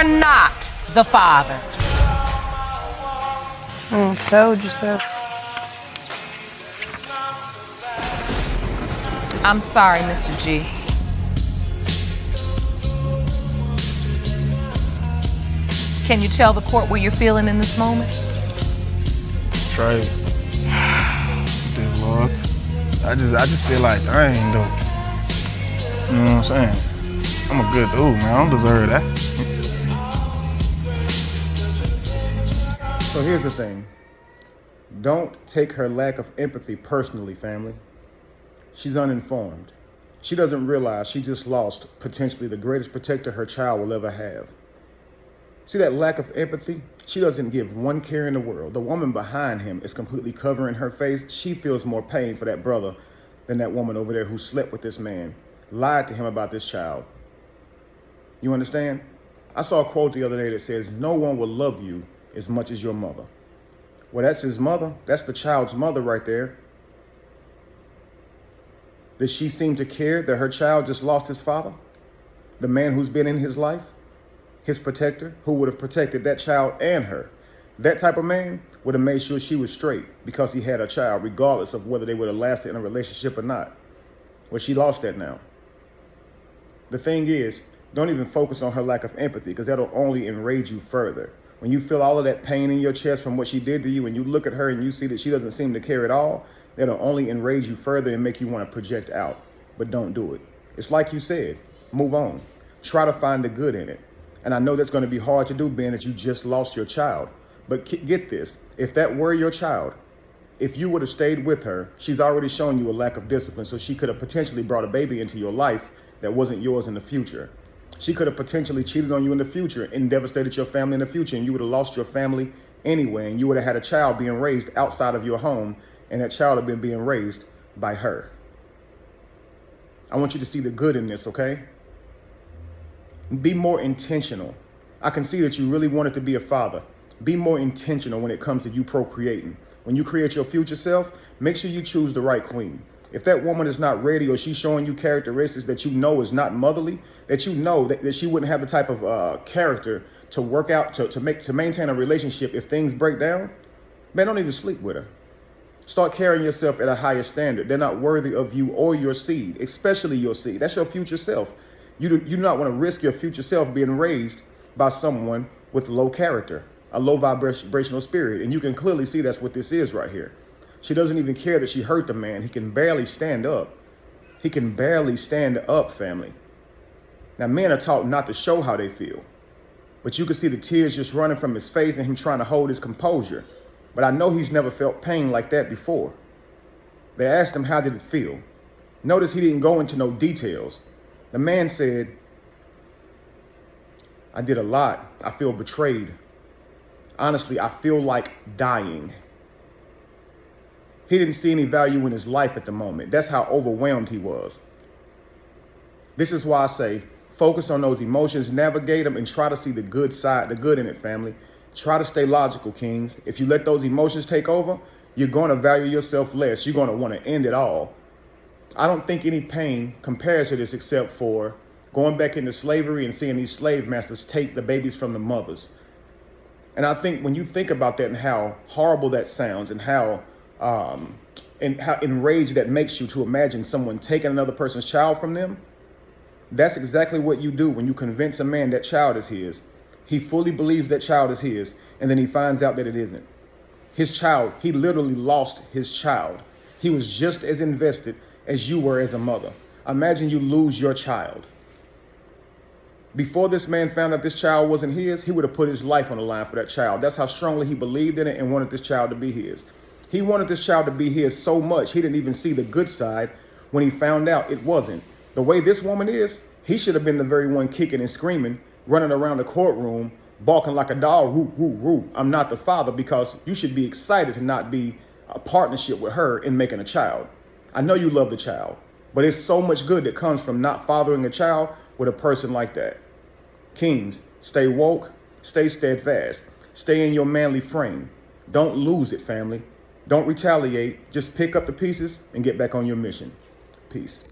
are not the father. Told you so. I'm sorry, Mr. G. Can you tell the court what you're feeling in this moment? Trey. Dear Lord. I just feel like dang, though. You know what I'm saying? I'm a good dude, man. I don't deserve that. So here's the thing. Don't take her lack of empathy personally, family. She's uninformed. She doesn't realize she just lost potentially the greatest protector her child will ever have. See that lack of empathy? She doesn't give one care in the world. The woman behind him is completely covering her face. She feels more pain for that brother than that woman over there who slept with this man, lied to him about this child. You understand? I saw a quote the other day that says, no one will love you as much as your mother. Well, that's his mother. That's the child's mother right there. Does she seem to care that her child just lost his father? The man who's been in his life? His protector, who would have protected that child and her. That type of man would have made sure she was straight because he had a child, regardless of whether they would have lasted in a relationship or not. Well, she lost that now. The thing is, don't even focus on her lack of empathy because that'll only enrage you further. When you feel all of that pain in your chest from what she did to you and you look at her and you see that she doesn't seem to care at all, that'll only enrage you further and make you want to project out. But don't do it. It's like you said, move on. Try to find the good in it. And I know that's going to be hard to do, being that you just lost your child. But get this, if that were your child, if you would have stayed with her, she's already shown you a lack of discipline, so she could have potentially brought a baby into your life that wasn't yours in the future. She could have potentially cheated on you in the future and devastated your family in the future, and you would have lost your family anyway, and you would have had a child being raised outside of your home, and that child had been being raised by her. I want you to see the good in this, okay? Be more intentional. I can see that you really wanted to be a father. Be more intentional when it comes to you procreating. When you create your future self, make sure you choose the right queen. If that woman is not ready, or she's showing you characteristics that you know is not motherly, that you know that she wouldn't have the type of character to work out, to maintain a relationship if things break down, man, don't even sleep with her. Start carrying yourself at a higher standard. They're not worthy of you or your seed, especially your seed. That's your future self. You do not want to risk your future self being raised by someone with low character, a low vibrational spirit. And you can clearly see that's what this is right here. She doesn't even care that she hurt the man. He can barely stand up. He can barely stand up, family. Now, men are taught not to show how they feel, but you can see the tears just running from his face and him trying to hold his composure. But I know he's never felt pain like that before. They asked him, how did it feel? Notice he didn't go into no details. The man said, I did a lot. I feel betrayed. Honestly, I feel like dying. He didn't see any value in his life at the moment. That's how overwhelmed he was. This is why I say, focus on those emotions, navigate them, and try to see the good side, the good in it, family. Try to stay logical, kings. If you let those emotions take over, you're going to value yourself less. You're going to want to end it all. I don't think any pain compares to this except for going back into slavery and seeing these slave masters take the babies from the mothers. And I think when you think about that and how horrible that sounds and how enraged that makes you to imagine someone taking another person's child from them, that's exactly what you do when you convince a man that child is his. He fully believes that child is his, and then he finds out that it isn't. His child, he literally lost his child. He was just as invested as you were as a mother. Imagine you lose your child. Before this man found out this child wasn't his, he would have put his life on the line for that child. That's how strongly he believed in it and wanted this child to be his. He wanted this child to be his so much, he didn't even see the good side when he found out it wasn't. The way this woman is, he should have been the very one kicking and screaming, running around the courtroom, barking like a dog, woo, woo, woo. I'm not the father, because you should be excited to not be a partnership with her in making a child. I know you love the child, but it's so much good that comes from not fathering a child with a person like that. Kings, stay woke, stay steadfast, stay in your manly frame. Don't lose it, family. Don't retaliate. Just pick up the pieces and get back on your mission. Peace.